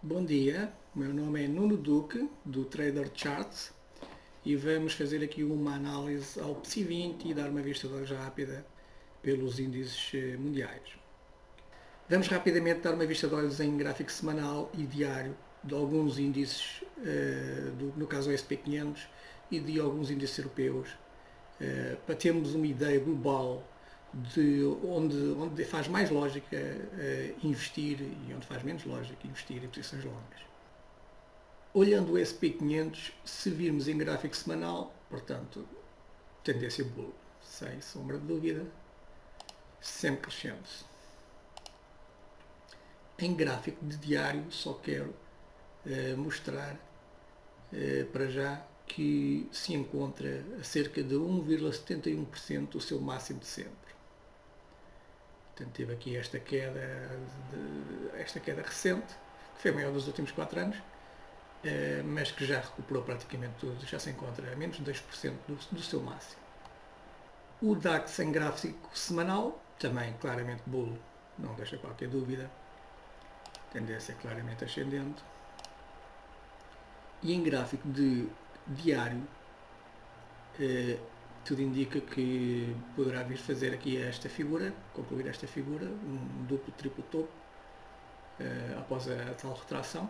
Bom dia, meu nome é Nuno Duque, do Trader Charts, e vamos fazer aqui uma análise ao PSI20 e dar uma vista de olhos rápida pelos índices mundiais. Vamos rapidamente dar uma vista de olhos em gráfico semanal e diário de alguns índices, no caso o SP500, e de alguns índices europeus, para termos uma ideia global de onde faz mais lógica investir e onde faz menos lógica investir em posições longas. Olhando o SP500, se virmos em gráfico semanal, portanto, tendência bull, sem sombra de dúvida, sempre crescente. Em gráfico de diário, só quero mostrar para já que se encontra a cerca de 1,71% do seu máximo de sempre. Portanto, teve aqui esta queda recente, que foi a maior dos últimos 4 anos, mas que já recuperou praticamente tudo, já se encontra a menos de 2% do seu máximo. O DAX em gráfico semanal, também claramente bull, não deixa qualquer dúvida, tendência claramente ascendente. E em gráfico de diário, tudo indica que poderá vir fazer aqui esta figura, concluir esta figura, um duplo, triplo topo, após a tal retração.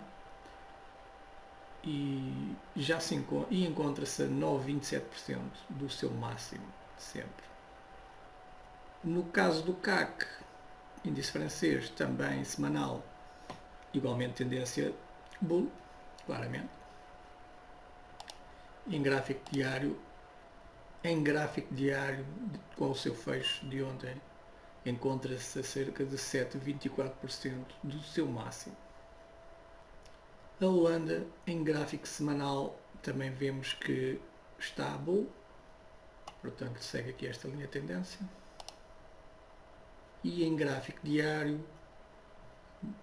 E já se encontra-se a 9,27% do seu máximo de sempre. No caso do CAC, índice francês, também semanal, igualmente tendência bull, claramente. Em gráfico diário, com o seu fecho de ontem, encontra-se a cerca de 7,24% do seu máximo. A Holanda, em gráfico semanal, também vemos que está bull, portanto segue aqui esta linha de tendência. E em gráfico diário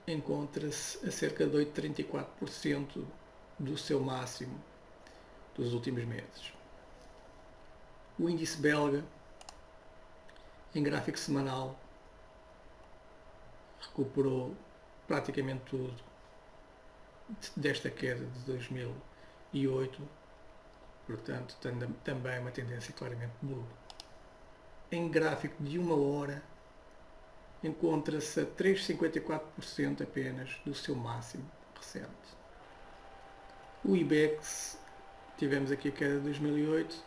encontra-se a cerca de 8,34% do seu máximo dos últimos meses. O índice belga, em gráfico semanal, recuperou praticamente tudo desta queda de 2008, portanto também uma tendência claramente bull. Em gráfico de 1 hora encontra-se a 3,54% apenas do seu máximo recente. O IBEX, tivemos aqui a queda de 2008,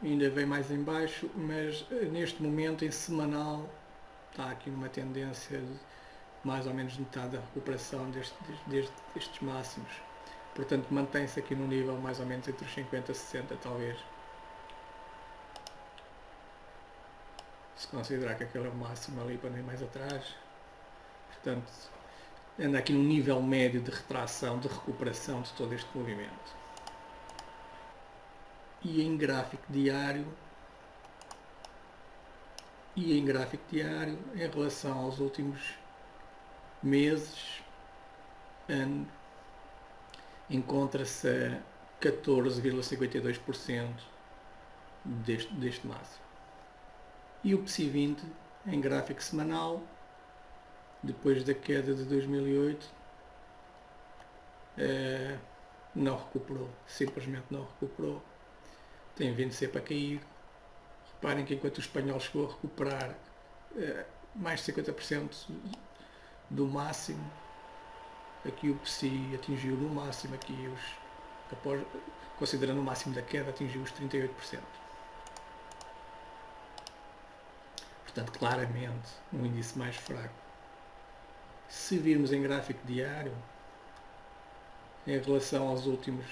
ainda vem mais em baixo, mas neste momento em semanal está aqui numa tendência de mais ou menos metade da recuperação destes máximos. Portanto, mantém-se aqui no nível mais ou menos entre os 50 e 60, talvez. Se considerar que aquele é o máximo ali para nem mais atrás. Portanto, anda aqui num nível médio de retração, de recuperação de todo este movimento. E em gráfico diário, em relação aos últimos meses, ano, encontra-se a 14,52% deste máximo. E o PSI20, em gráfico semanal, depois da queda de 2008, não recuperou, simplesmente não recuperou, tem vindo sempre a cair. Reparem que enquanto o espanhol chegou a recuperar mais de 50% do máximo, aqui o PSI atingiu no máximo, considerando o máximo da queda, atingiu os 38%. Portanto, claramente, um índice mais fraco. Se virmos em gráfico diário, em relação aos últimos,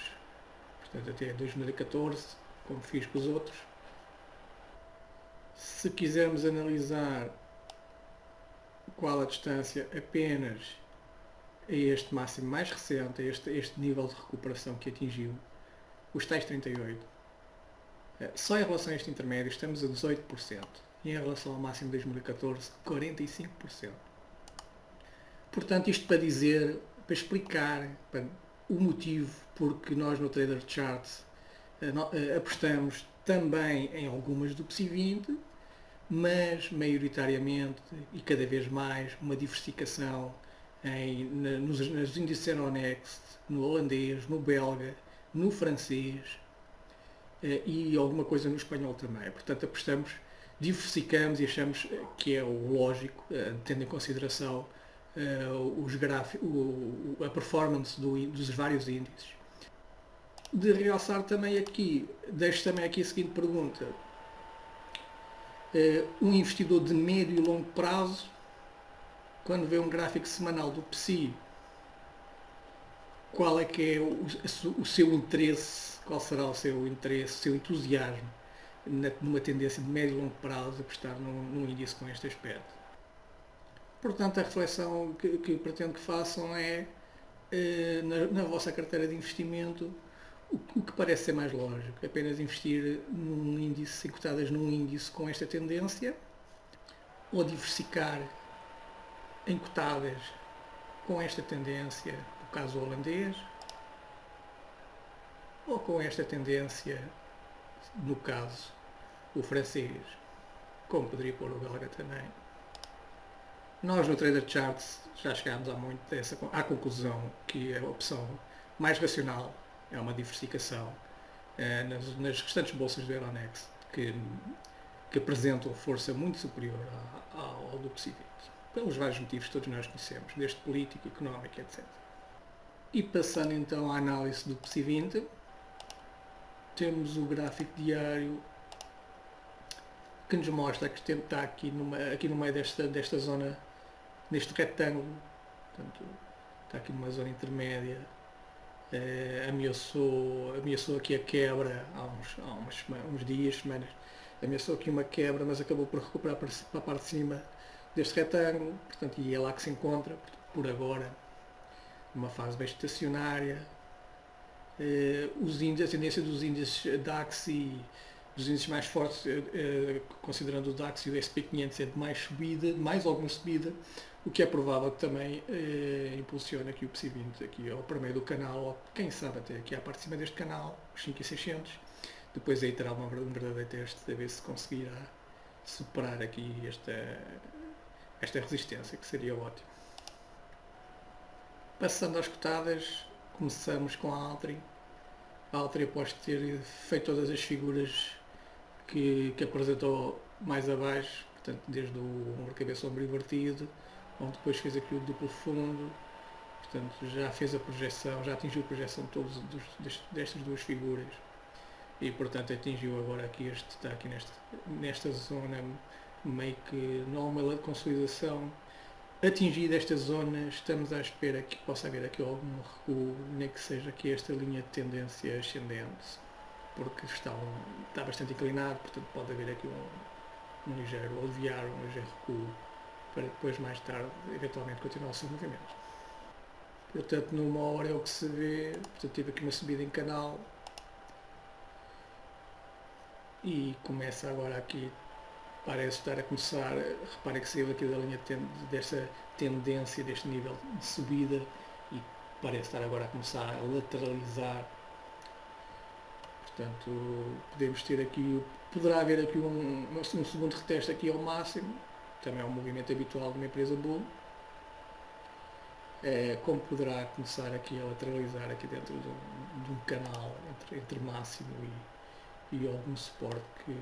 portanto até 2014, como fiz com os outros, se quisermos analisar qual a distância apenas a este máximo mais recente, a este nível de recuperação que atingiu, os tais 38, só em relação a este intermédio estamos a 18%, e em relação ao máximo de 2014, 45%. Portanto, isto para explicar o motivo porque nós no Trader Charts apostamos também em algumas do PSI20, mas maioritariamente e cada vez mais uma diversificação nos índices Euronext, no holandês, no belga, no francês e alguma coisa no espanhol também. Portanto, apostamos, diversificamos e achamos que é o lógico, tendo em consideração os gráficos, a performance dos vários índices. De realçar também aqui, deixo também aqui a seguinte pergunta. Um investidor de médio e longo prazo, quando vê um gráfico semanal do PSI, qual é que é o seu interesse, qual será o seu interesse, o seu entusiasmo numa tendência de médio e longo prazo a apostar num índice com este aspecto? Portanto, a reflexão que pretendo que façam é, na vossa carteira de investimento, o que parece ser mais lógico, apenas investir num índice, em cotadas num índice com esta tendência, ou diversificar em cotadas com esta tendência, no caso holandês, ou com esta tendência, no caso o francês, como poderia pôr o belga também. Nós no Trader Charts já chegámos há muito à conclusão que a opção mais racional é uma diversificação nas restantes bolsas do Euronext, que apresentam força muito superior ao do PSI 20, pelos vários motivos que todos nós conhecemos, desde político, económico, etc. E passando então à análise do PSI 20, temos o gráfico diário que nos mostra que está aqui no meio desta zona, neste retângulo, portanto, está aqui numa zona intermédia. Ameaçou aqui a quebra há uns dias, semanas, ameaçou aqui uma quebra, mas acabou por recuperar para a parte de cima deste retângulo, portanto, e é lá que se encontra, por agora, numa fase bem estacionária. A tendência dos índices DAX e dos índices mais fortes, considerando o DAX e o SP500, é de mais subida, de mais alguma subida, o que é provável que também impulsione aqui o PSI 20 aqui ao meio do canal, ou quem sabe até aqui à parte de cima deste canal, os 5.600. Depois aí terá um verdadeiro teste a ver se conseguirá superar aqui esta resistência, que seria ótimo. Passando às cotadas, começamos com a Altri. A Altri, após ter feito todas as figuras que apresentou mais abaixo, portanto, desde o ombro, cabeça, ombro invertido, onde depois fez aqui o duplo fundo, portanto, já fez a projeção, já atingiu a projeção de todas destas duas figuras e, portanto, atingiu agora aqui está aqui nesta zona, meio que não há uma consolidação. Atingida esta zona, estamos à espera que possa haver aqui algum recuo, nem que seja aqui esta linha de tendência ascendente, porque está bastante inclinado, portanto pode haver aqui um ligeiro aliviar, um ligeiro recuo, para depois mais tarde eventualmente continuar o seu movimento. Portanto, numa hora é o que se vê, portanto tive aqui uma subida em canal e começa agora aqui, parece estar a começar, reparem que saiu aqui da linha desta tendência, deste nível de subida, e parece estar agora a começar a lateralizar. Portanto, podemos ter aqui, poderá haver aqui um segundo reteste aqui ao máximo, também é um movimento habitual de uma empresa bull, como poderá começar aqui a lateralizar aqui dentro de um canal entre máximo e algum suporte que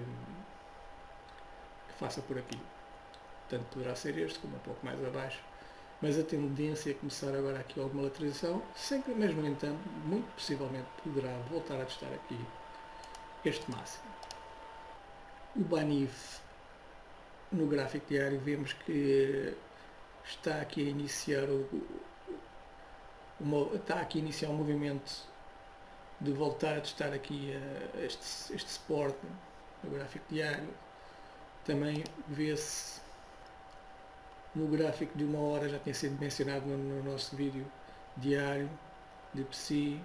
faça por aqui. Tanto poderá ser este como um pouco mais abaixo, mas a tendência é começar agora aqui alguma lateralização, mas no entanto, muito possivelmente poderá voltar a testar aqui este máximo. O BANIF, no gráfico diário, vemos que está aqui a iniciar um movimento de voltar a testar aqui este suporte no gráfico diário. Também vê-se no gráfico de uma hora, já tinha sido mencionado no nosso vídeo diário de PSI,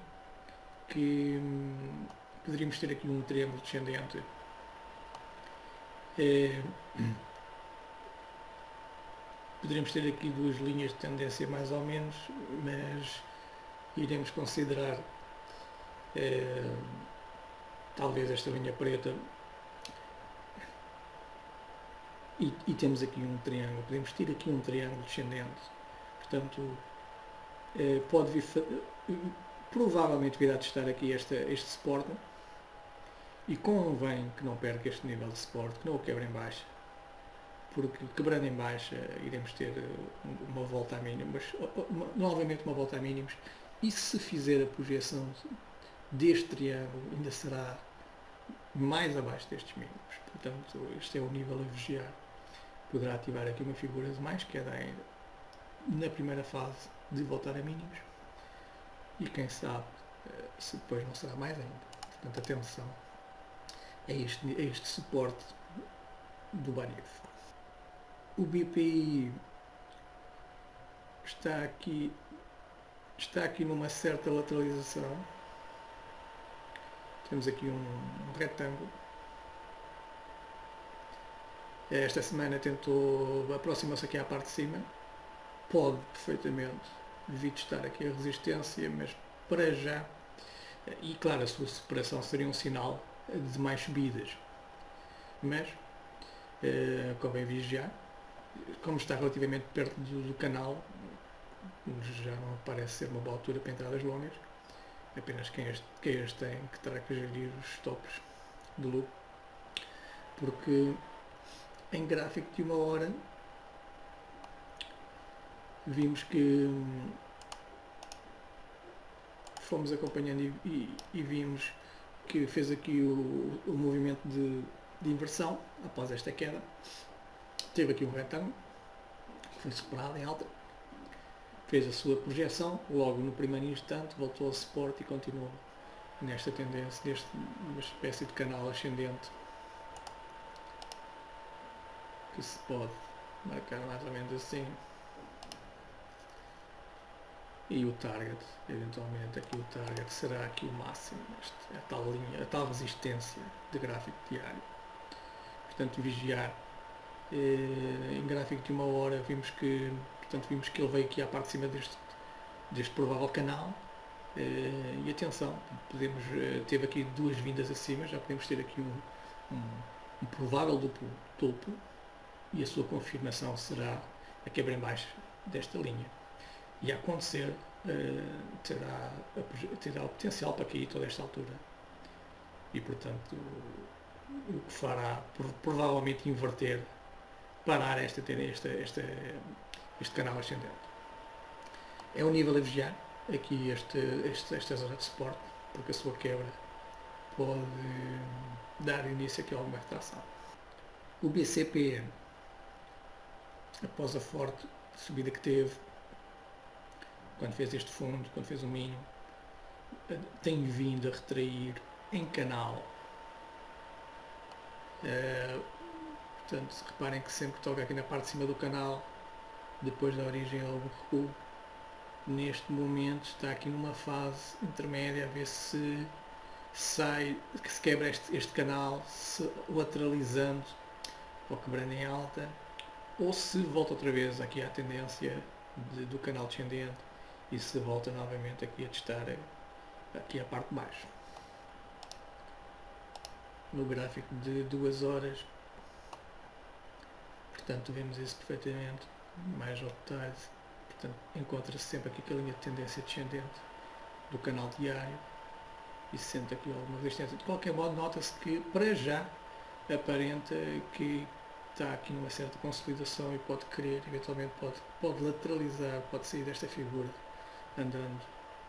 que poderíamos ter aqui um triângulo descendente. Poderíamos ter aqui duas linhas de tendência mais ou menos, mas iremos considerar talvez esta linha preta. E temos aqui um triângulo, podemos ter aqui um triângulo descendente, portanto pode vir, provavelmente virá testar aqui este suporte, e convém que não perca este nível de suporte, que não o quebre em baixa, porque quebrando em baixa iremos ter uma volta a mínimos, novamente uma volta a mínimos, e se fizer a projeção deste triângulo ainda será mais abaixo destes mínimos. Portanto, este é o nível a vigiar. Poderá ativar aqui uma figura de mais queda ainda na primeira fase de voltar a mínimos, e quem sabe se depois não será mais ainda. Portanto, atenção a este suporte do Banif. O BPI está aqui numa certa lateralização. Temos aqui um retângulo. Esta semana aproximou-se aqui à parte de cima. Pode perfeitamente vir testar aqui a resistência, mas para já, e claro, a sua superação seria um sinal de mais subidas. Mas convém vigiar. Como está relativamente perto do canal, já não parece ser uma boa altura para entradas longas. Apenas quem as tem que terá que gerir os stops de lucro, porque em gráfico de uma hora vimos que fomos acompanhando e vimos que fez aqui o movimento de inversão após esta queda. Teve aqui um retângulo, foi superado em alta, fez a sua projeção, logo no primeiro instante voltou ao suporte e continuou nesta tendência, uma espécie de canal ascendente, que se pode marcar mais ou menos assim. E o target, eventualmente aqui o target será aqui o máximo, a tal linha, a tal resistência de gráfico diário. Portanto, vigiar. Em gráfico de uma hora vimos que ele veio aqui à parte de cima deste provável canal, e atenção, teve aqui duas vindas acima, já podemos ter aqui um provável duplo topo, e a sua confirmação será a quebra em baixo desta linha, e a acontecer terá o potencial para cair toda esta altura, e portanto o que fará provavelmente inverter, parar este canal ascendente. É um nível a vigiar aqui esta zona de suporte, porque a sua quebra pode dar início aqui a alguma retração. O BCP, após a forte subida que teve, quando fez este fundo, quando fez o mínimo, tem vindo a retrair em canal. Portanto, reparem que sempre toca aqui na parte de cima do canal, depois da origem ao recuo. Neste momento está aqui numa fase intermédia, a ver se quebra este canal, se lateralizando ou quebrando em alta, ou se volta outra vez aqui à tendência do canal descendente e se volta novamente aqui a testar aqui a parte de baixo. No gráfico de 2 horas, portanto, vemos isso perfeitamente, mais ao detalhe. Portanto, encontra-se sempre aqui a linha de tendência descendente do canal diário e se sente aqui alguma resistência. De qualquer modo, nota-se que para já aparenta que está aqui numa certa consolidação e pode querer, eventualmente pode lateralizar, pode sair desta figura andando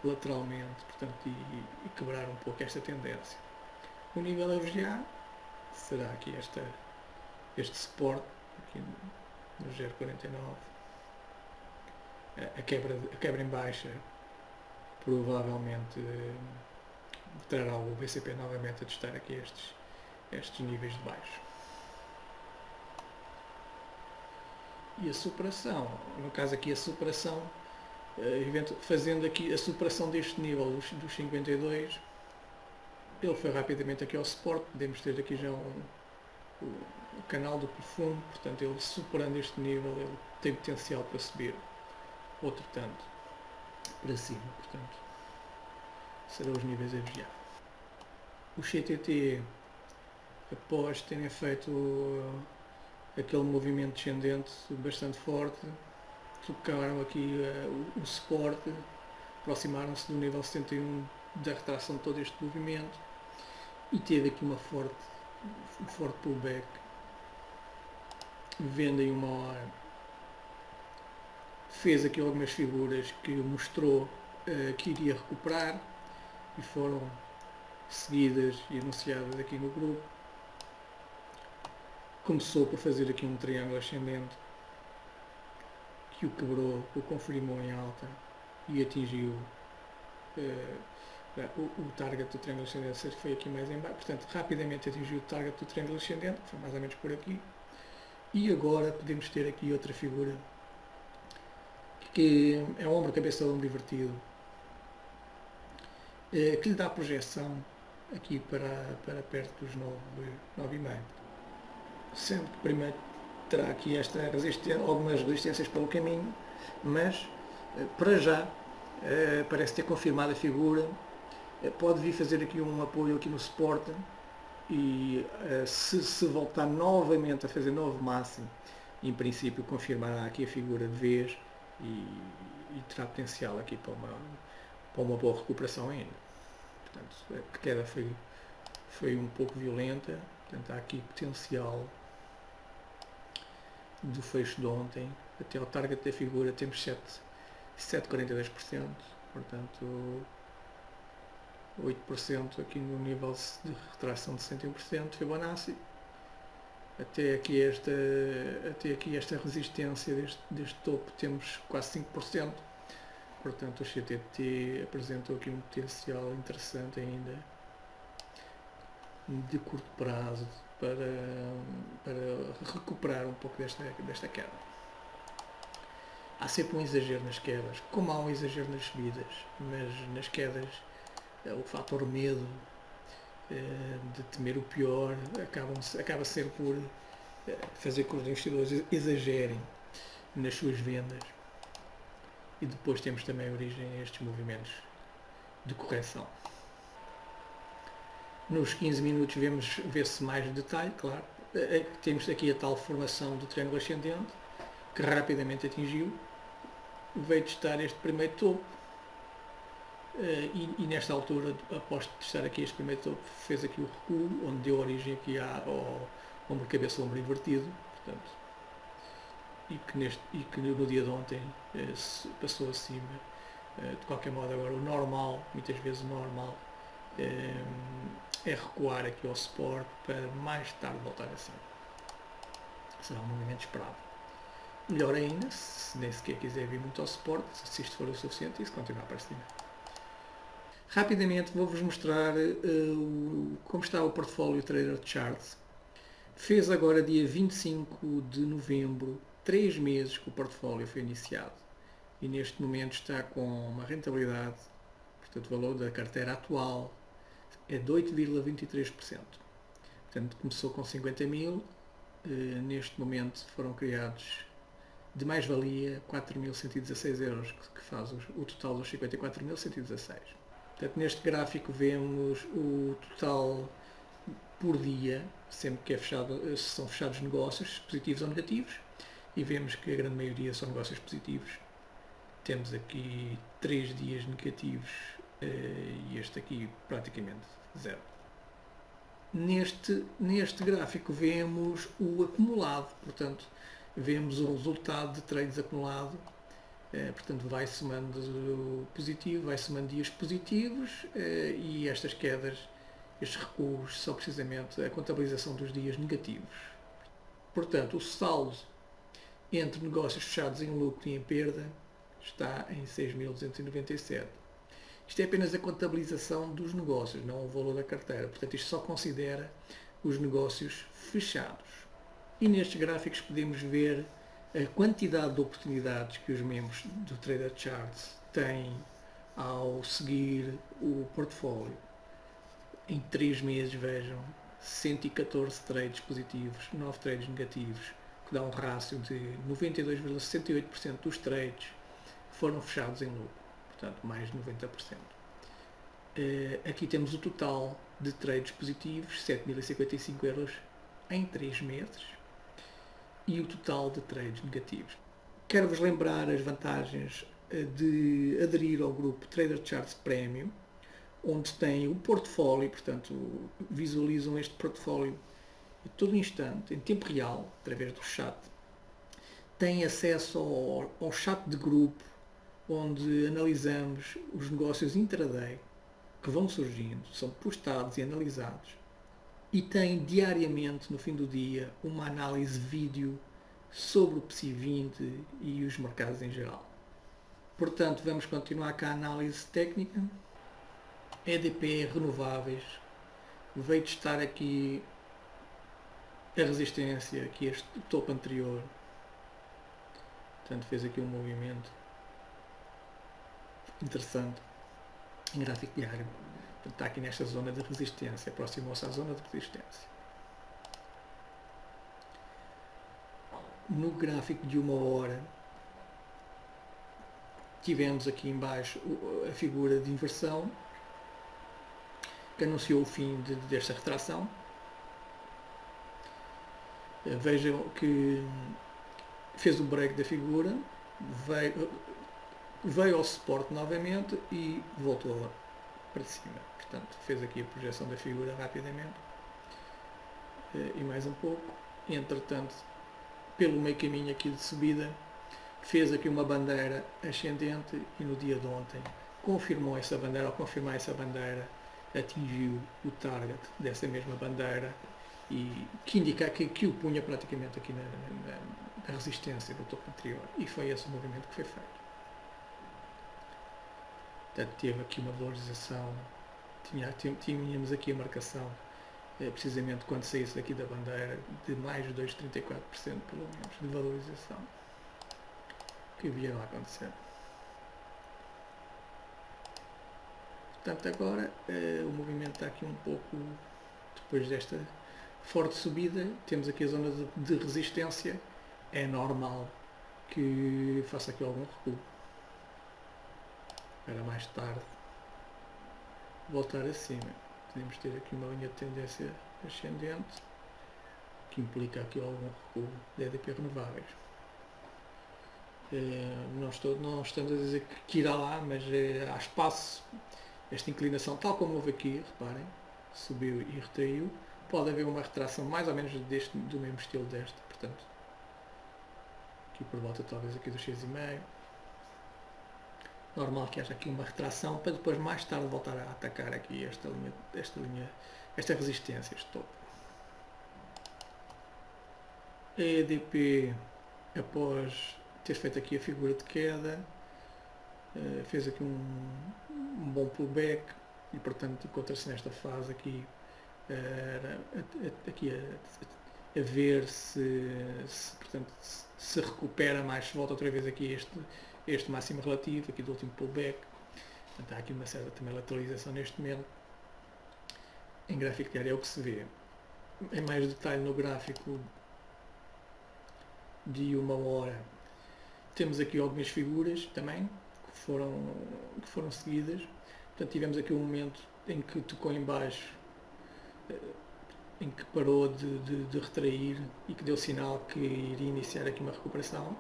lateralmente, portanto, e quebrar um pouco esta tendência. O nível a vigiar será aqui este suporte aqui no 0,49. A quebra em baixa provavelmente trará o BCP novamente a testar aqui estes níveis de baixo. E a superação, no caso aqui a superação, fazendo aqui a superação deste nível dos 52, ele foi rapidamente aqui ao suporte. Podemos ter aqui já o canal do profundo, portanto ele superando este nível, ele tem potencial para subir outro tanto para cima, portanto serão os níveis a vigiar. O CTT, após terem feito aquele movimento descendente bastante forte, tocaram aqui o suporte, aproximaram-se do nível 71 da retração de todo este movimento e teve aqui um forte pullback, venda em 1 hora, fez aqui algumas figuras que mostrou que iria recuperar e foram seguidas e anunciadas aqui no grupo. Começou por fazer aqui um triângulo ascendente que o quebrou, o confirmou em alta e atingiu o target do triângulo ascendente, foi aqui mais em baixo, portanto rapidamente atingiu o target do triângulo ascendente, foi mais ou menos por aqui. E agora podemos ter aqui outra figura que é um ombro, cabeça, ombro invertido, que lhe dá projeção aqui para perto dos 9,5. Sendo que primeiro terá aqui algumas resistências pelo caminho, mas para já parece ter confirmado a figura. Pode vir fazer aqui um apoio aqui no suporte e se voltar novamente a fazer novo máximo, em princípio confirmará aqui a figura de vez e terá potencial aqui para uma boa recuperação ainda. Portanto, a queda foi um pouco violenta, portanto há aqui potencial do fecho de ontem. Até ao target da figura temos 7,42%, portanto 8% aqui no nível de retração de 61% Fibonacci. Até aqui esta resistência deste topo temos quase 5%, portanto o CTT apresentou aqui um potencial interessante ainda de curto prazo para recuperar um pouco desta queda. Há sempre um exagero nas quedas, como há um exagero nas subidas, mas nas quedas o fator medo de temer o pior acaba sempre por fazer com que os investidores exagerem nas suas vendas, e depois temos também a origem a estes movimentos de correção. Nos 15 minutos vê-se mais detalhe, claro. Temos aqui a tal formação do triângulo ascendente, que rapidamente atingiu, veio testar este primeiro topo, e nesta altura, após testar aqui este primeiro topo, fez aqui o recuo, onde deu origem aqui ao ombro cabeça, ombro invertido, portanto, e que no dia de ontem passou acima. De qualquer modo, agora o normal, muitas vezes o normal, é recuar aqui ao suporte para mais tarde voltar a cima. Será um movimento esperado. Melhor ainda, se nem sequer quiser vir muito ao suporte, se isto for o suficiente, e se continuar para cima. Rapidamente vou-vos mostrar como está o portfólio Trader Charts. Fez agora dia 25 de novembro, 3 meses que o portfólio foi iniciado, e neste momento está com uma rentabilidade, portanto o valor da carteira atual é de 8,23%. Portanto, começou com 50 mil, neste momento foram criados de mais-valia 4.116 euros, que faz o total dos 54.116. Portanto, neste gráfico vemos o total por dia, sempre que são fechados negócios, positivos ou negativos, e vemos que a grande maioria são negócios positivos. Temos aqui 3 dias negativos e este aqui praticamente zero. Neste gráfico vemos o acumulado, portanto, vemos o resultado de trades acumulado, portanto vai somando positivo, vai somando dias positivos, e estas quedas, estes recuos, são precisamente a contabilização dos dias negativos. Portanto, o saldo entre negócios fechados em lucro e em perda está em 6.297. Isto é apenas a contabilização dos negócios, não o valor da carteira. Portanto, isto só considera os negócios fechados. E nestes gráficos podemos ver a quantidade de oportunidades que os membros do Trader Charts têm ao seguir o portfólio. Em 3 meses, vejam, 114 trades positivos, 9 trades negativos, que dá um rácio de 92,68% dos trades foram fechados em lucro. Portanto, mais de 90%. Aqui temos o total de trades positivos, 7.055 euros em 3 meses, e o total de trades negativos. Quero-vos lembrar as vantagens de aderir ao grupo Trader Charts Premium, onde têm o portfólio, portanto, visualizam este portfólio a todo instante, em tempo real, através do chat. Têm acesso ao chat de grupo, onde analisamos os negócios intraday que vão surgindo, são postados e analisados. E têm diariamente, no fim do dia, uma análise vídeo sobre o PSI 20 e os mercados em geral. Portanto, vamos continuar com a análise técnica. EDP Renováveis veio testar aqui a resistência, aqui este topo anterior. Portanto, fez aqui um movimento interessante em gráfico diário. Portanto, está aqui nesta zona de resistência, aproximou-se à zona de resistência. No gráfico de 1 hora, tivemos aqui em baixo a figura de inversão, que anunciou o fim desta retração. Vejam que fez o break da figura, veio ao suporte novamente e voltou para cima. Portanto, fez aqui a projeção da figura rapidamente e mais um pouco. Entretanto, pelo meio caminho aqui de subida, fez aqui uma bandeira ascendente e no dia de ontem confirmou essa bandeira. Ao confirmar essa bandeira, atingiu o target dessa mesma bandeira e que indica que o punha praticamente aqui na resistência do topo anterior, e foi esse o movimento que foi feito. Portanto, teve aqui uma valorização, tínhamos aqui a marcação precisamente quando saísse daqui da bandeira de mais de 2,34% pelo menos de valorização que vieram a acontecer. Portanto, agora o movimento está aqui um pouco, depois desta forte subida, temos aqui a zona de resistência. É normal que faça aqui algum recuo para mais tarde voltar acima. Podemos ter aqui uma linha de tendência ascendente que implica aqui algum recuo de EDP Renováveis. Não estamos a dizer que irá lá, mas há espaço. Esta inclinação, tal como houve aqui, reparem, subiu e retraiu, pode haver uma retração mais ou menos do mesmo estilo desta, portanto, aqui por volta talvez aqui dos 6,5. Normal que haja aqui uma retração para depois mais tarde voltar a atacar aqui esta resistência, este topo. A EDP, após ter feito aqui a figura de queda, fez aqui um bom pullback e portanto encontra-se nesta fase aqui, a ver portanto, se recupera mais, se volta outra vez aqui este máximo relativo aqui do último pullback. Portanto, há aqui uma certa também lateralização neste momento. Em gráfico diário é o que se vê. Em mais detalhe no gráfico de 1 hora, temos aqui algumas figuras também que foram seguidas. Portanto, tivemos aqui um momento em que tocou em baixo, em que parou de retrair e que deu sinal que iria iniciar aqui uma recuperação.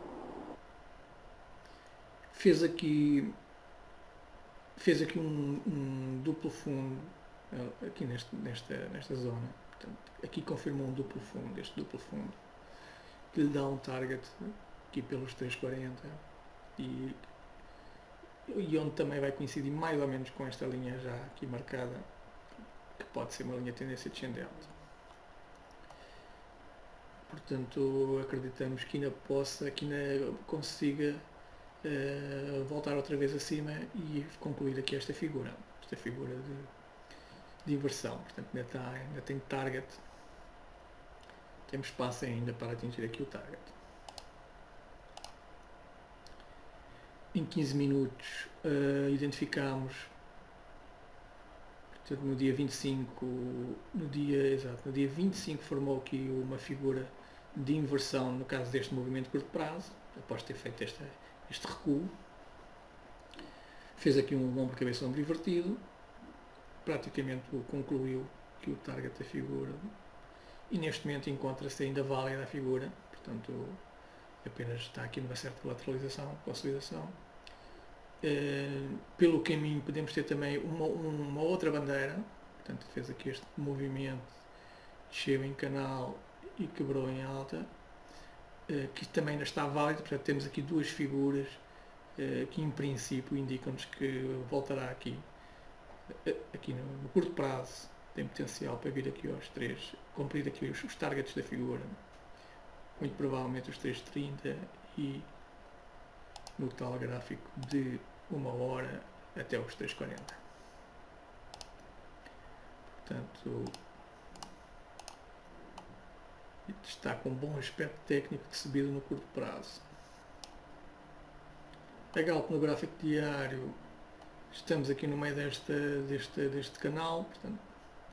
Fez aqui um duplo fundo aqui nesta zona. Portanto, aqui confirmou um duplo fundo, este duplo fundo, que lhe dá um target aqui pelos 3,40 e onde também vai coincidir mais ou menos com esta linha já aqui marcada, que pode ser uma linha de tendência descendente. Portanto, acreditamos que ainda consiga voltar outra vez acima e concluir aqui esta figura de inversão. Portanto, ainda tem target, temos espaço ainda para atingir aqui o target. Em 15 minutos identificamos, portanto, no dia 25 formou aqui uma figura de inversão no caso deste movimento de curto prazo, após ter feito este recuo. Fez aqui um ombro cabeça ombro invertido, praticamente concluiu que o target da figura, e neste momento encontra-se ainda válida a figura, portanto apenas está aqui numa certa lateralização, consolidação. Pelo caminho podemos ter também uma outra bandeira, portanto fez aqui este movimento, desceu em canal e quebrou em alta, que também ainda está válido, portanto temos aqui duas figuras que em princípio indicam-nos que voltará aqui no curto prazo, tem potencial para vir aqui aos 3, cumprir aqui os targets da figura, muito provavelmente os 3,30 e no tal gráfico de 1 hora até os 3,40. Portanto, está com um bom aspecto técnico de subida no curto prazo. A Galp no gráfico diário, estamos aqui no meio deste canal, portanto,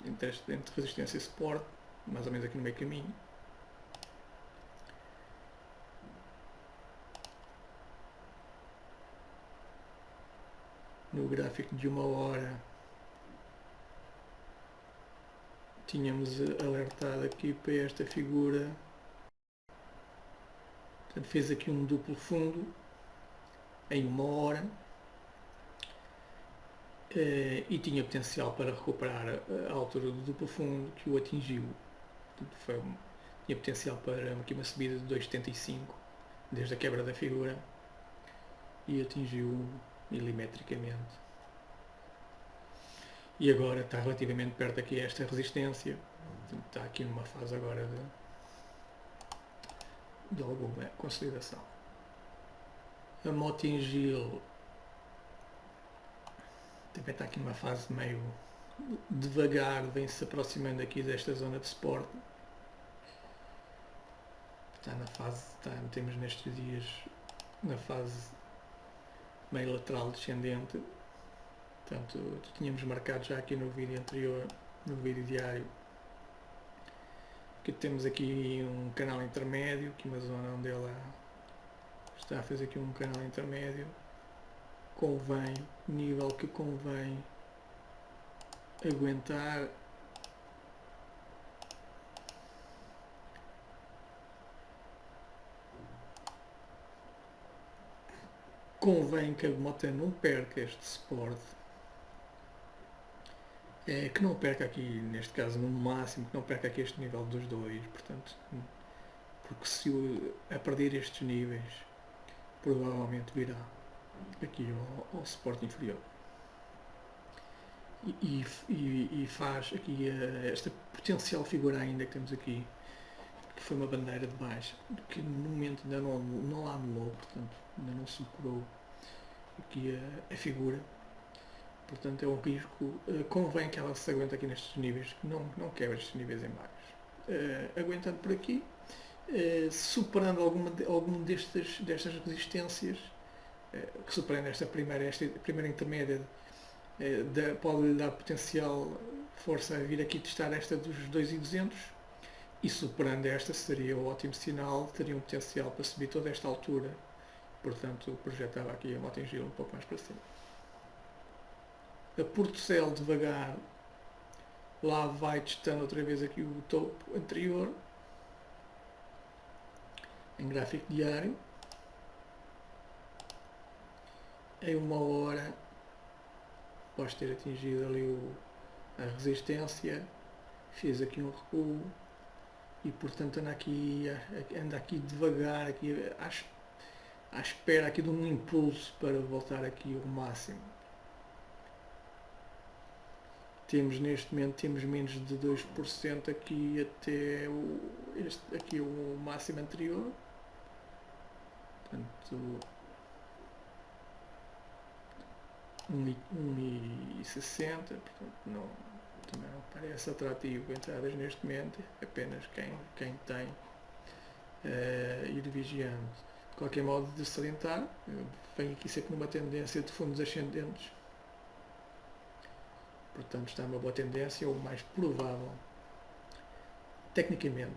entre resistência e suporte, mais ou menos aqui no meio caminho. No gráfico de 1 hora, tínhamos alertado aqui para esta figura, portanto, fez aqui um duplo fundo em 1 hora e tinha potencial para recuperar a altura do duplo fundo, que o atingiu. Portanto, tinha potencial para aqui uma subida de 2,75 desde a quebra da figura e atingiu milimetricamente. E agora está relativamente perto aqui esta resistência, portanto, está aqui numa fase agora de alguma consolidação. A Mota-Engil também está aqui numa fase meio devagar, vem-se aproximando aqui desta zona de suporte. Está na fase, temos nestes dias na fase meio lateral descendente. Portanto, tínhamos marcado já aqui no vídeo anterior, no vídeo diário, que temos aqui um canal intermédio, aqui uma zona onde ela está a fazer aqui um canal intermédio. Convém, nível que convém aguentar. Convém que a Mota não perca este suporte. Que não perca aqui, neste caso, no máximo, que não perca aqui este nível dos 2, portanto, porque se a perder estes níveis, provavelmente virá aqui ao suporte inferior. E faz aqui esta potencial figura ainda que temos aqui, que foi uma bandeira de baixa, que no momento ainda não a anulou, portanto, ainda não superou aqui a figura. Portanto, é um risco. Convém que ela se aguente aqui nestes níveis, que não quebre estes níveis em baixos. Aguentando por aqui, superando algum destas resistências, superando esta primeira intermédia, pode lhe dar potencial força a vir aqui testar esta dos 2,200 e superando esta seria um ótimo sinal, teria um potencial para subir toda esta altura, portanto projetava aqui a Mota-Engil um pouco mais para cima. A Portocel devagar, lá vai testando outra vez aqui o topo anterior, em gráfico diário, em 1 hora, após ter atingido ali a resistência, fez aqui um recuo e portanto anda aqui devagar, aqui à espera aqui de um impulso para voltar aqui ao máximo. Neste momento menos de 2% aqui até o máximo anterior. Portanto, 1,60, portanto também não parece atrativo entradas neste momento, apenas quem tem ir vigiando. De qualquer modo, de salientar, venho aqui sempre numa tendência de fundos ascendentes. Portanto, está numa boa tendência, ou mais provável, tecnicamente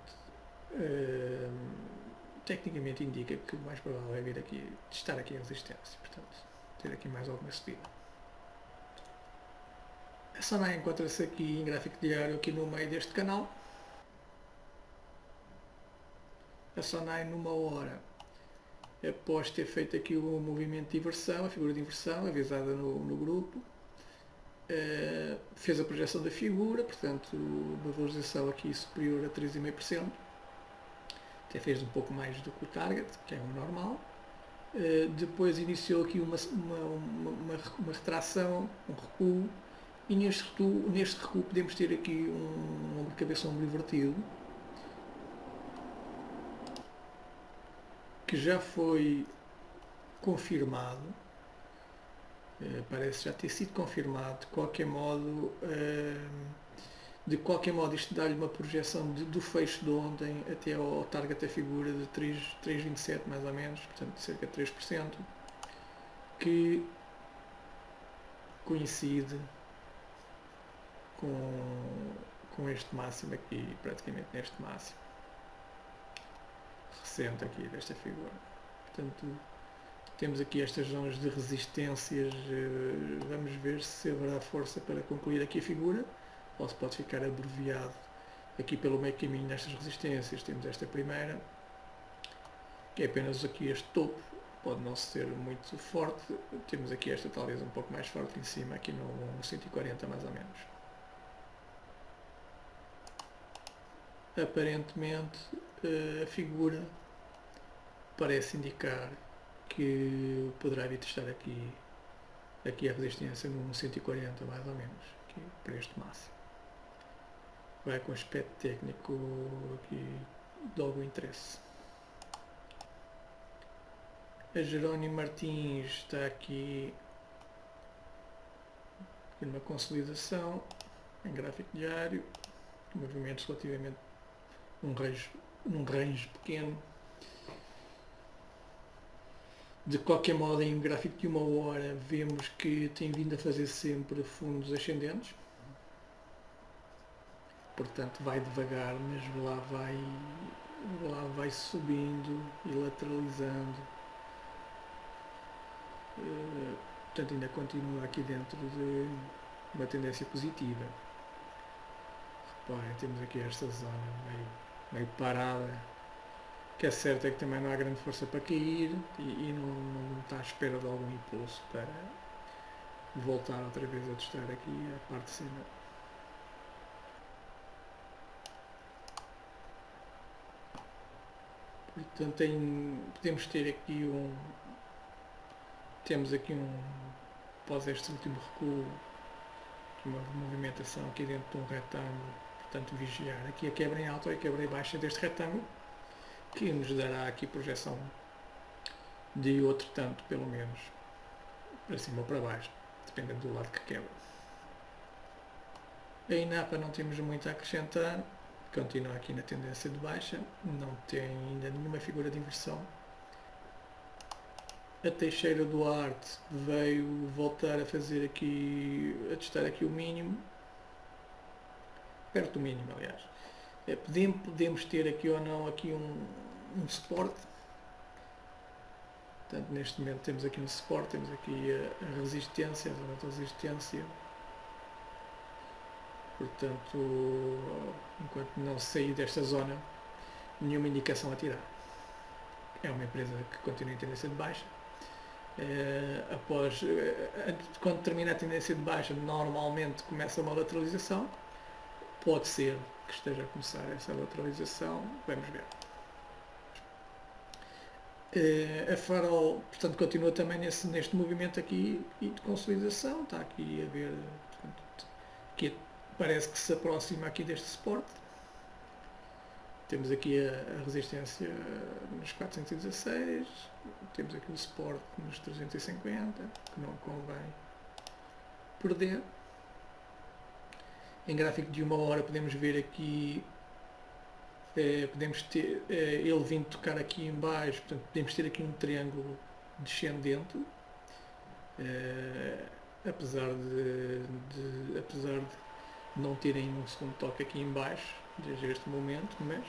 indica que o mais provável é vir aqui, testar aqui a resistência, portanto, ter aqui mais alguma subida. A Sonai encontra-se aqui em gráfico diário, aqui no meio deste canal. A Sonai numa hora após ter feito aqui o movimento de inversão, a figura de inversão, avisada no grupo, fez a projeção da figura, portanto, uma valorização aqui superior a 3,5%, até fez um pouco mais do que o target, que é o normal. Depois iniciou aqui uma retração, um recuo, e neste recuo podemos ter aqui um ombro de cabeça, ombro invertido, que já foi confirmado, parece já ter sido confirmado. De qualquer modo isto dá-lhe uma projeção do fecho de ontem até ao target da figura de 3,27 mais ou menos, portanto cerca de 3%, que coincide com este máximo aqui, praticamente neste máximo recente aqui desta figura. Portanto, temos aqui estas zonas de resistências, vamos ver se haverá força para concluir aqui a figura, ou se pode ficar abreviado aqui pelo meio caminho nestas resistências. Temos esta primeira, que é apenas aqui este topo, pode não ser muito forte. Temos aqui esta talvez um pouco mais forte em cima, aqui no 140 mais ou menos. Aparentemente a figura parece indicar que poderá vir testar aqui a resistência no 140 mais ou menos, aqui para este máximo. Vai com aspecto técnico aqui de algum interesse. A Jerónimo Martins está aqui numa consolidação em gráfico diário, movimentos relativamente num range pequeno. De qualquer modo, em um gráfico de 1 hora, vemos que tem vindo a fazer sempre fundos ascendentes. Portanto, vai devagar, mas lá vai subindo e lateralizando. Portanto, ainda continua aqui dentro de uma tendência positiva. Reparem, temos aqui esta zona meio parada, que é certo é que também não há grande força para cair e não está à espera de algum impulso para voltar outra vez a testar aqui a parte de cima. Portanto, podemos ter aqui após este último recuo, uma movimentação aqui dentro de um retângulo, portanto vigiar aqui a quebra em alta e a quebra em baixa deste retângulo, que nos dará aqui projeção de outro tanto, pelo menos, para cima ou para baixo, dependendo do lado que quebra. A INAPA não temos muito a acrescentar, continua aqui na tendência de baixa, não tem ainda nenhuma figura de inversão. A Teixeira Duarte veio voltar a fazer aqui, a testar aqui o mínimo, perto do mínimo aliás. Podemos ter aqui ou não aqui um suporte. Portanto, neste momento temos aqui um suporte, temos aqui a resistência, a zona de resistência. Portanto, enquanto não sair desta zona, nenhuma indicação a tirar. É uma empresa que continua em tendência de baixa. Quando termina a tendência de baixa, normalmente começa uma lateralização. Pode ser que esteja a começar essa lateralização, vamos ver. A Farol, portanto, continua também neste movimento aqui de consolidação, está aqui a ver, portanto, que parece que se aproxima aqui deste suporte. Temos aqui a resistência nos 416, temos aqui o suporte nos 350, que não convém perder. Em gráfico de 1 hora podemos ver aqui, podemos ter ele vindo tocar aqui em baixo, portanto podemos ter aqui um triângulo descendente, apesar de não terem um segundo toque aqui em baixo, desde este momento, mas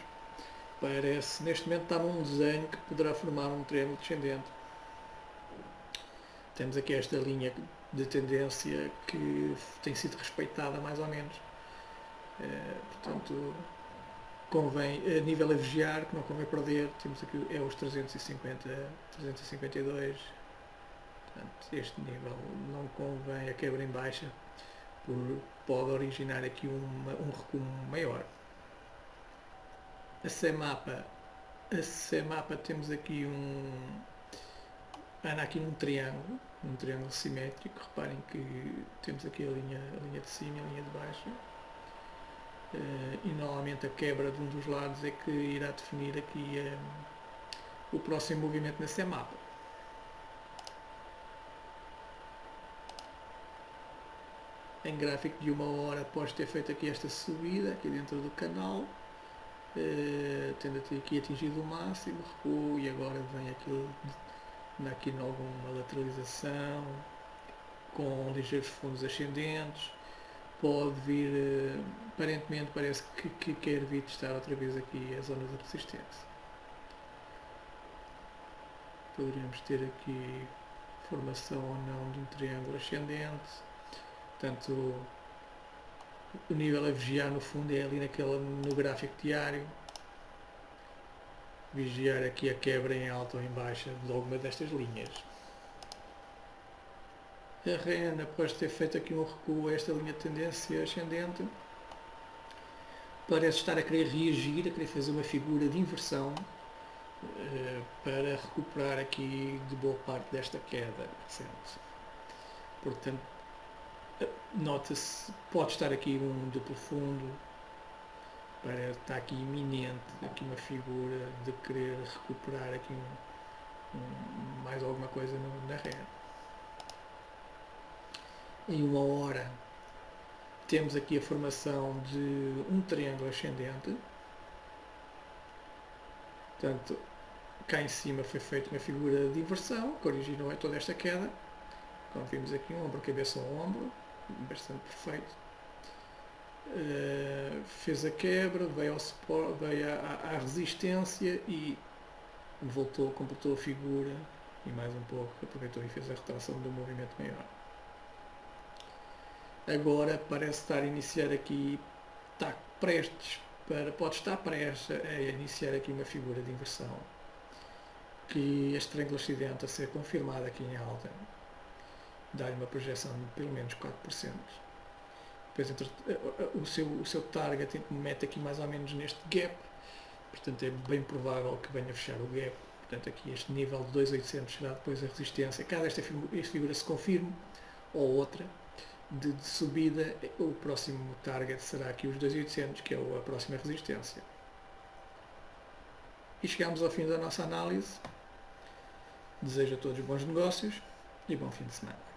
parece, neste momento está num desenho que poderá formar um triângulo descendente. Temos aqui esta linha de tendência que tem sido respeitada mais ou menos. Portanto, convém, a nível a vigiar, que não convém perder, temos aqui é os 350, 352, portanto, este nível não convém a quebra em baixa, pode originar aqui um recuo maior. A CMAPA temos aqui anda aqui num triângulo simétrico. Reparem que temos aqui a linha de cima e a linha de baixo, e normalmente a quebra de um dos lados é que irá definir aqui o próximo movimento na CMAPA. Em gráfico de 1 hora, após ter feito aqui esta subida aqui dentro do canal, tendo aqui atingido o máximo, recuo, e agora vem aqui alguma lateralização com ligeiros fundos ascendentes. Pode vir, aparentemente parece que quer vir testar outra vez aqui a zona de resistência. Poderíamos ter aqui formação ou não de um triângulo ascendente. Portanto, o nível a vigiar no fundo é ali no gráfico diário. Vigiar aqui a quebra em alta ou em baixa de alguma destas linhas. A REN, após ter feito aqui um recuo a esta linha de tendência ascendente, parece estar a querer reagir, a querer fazer uma figura de inversão para recuperar aqui de boa parte desta queda recente. Portanto, nota-se, pode estar aqui um duplo fundo, está aqui iminente aqui uma figura de querer recuperar aqui mais alguma coisa na REN. Em 1 hora temos aqui a formação de um triângulo ascendente. Portanto, cá em cima foi feita uma figura de inversão que originou toda esta queda. Como vimos aqui, ombro, cabeça ao ombro, bastante perfeito. Fez a quebra, veio à resistência e voltou, completou a figura e mais um pouco aproveitou e fez a retração do movimento maior. Agora parece estar a iniciar aqui, pode estar prestes a iniciar aqui uma figura de inversão, que este triângulo ascendente a ser confirmado aqui em alta dá-lhe uma projeção de pelo menos 4%. Depois o seu target mete aqui mais ou menos neste gap, portanto é bem provável que venha a fechar o gap. Portanto aqui este nível de 2.800 será depois a resistência, caso esta figura se confirme, ou outra de subida, o próximo target será aqui os 2.800, que é a próxima resistência. E chegamos ao fim da nossa análise. Desejo a todos bons negócios e bom fim de semana.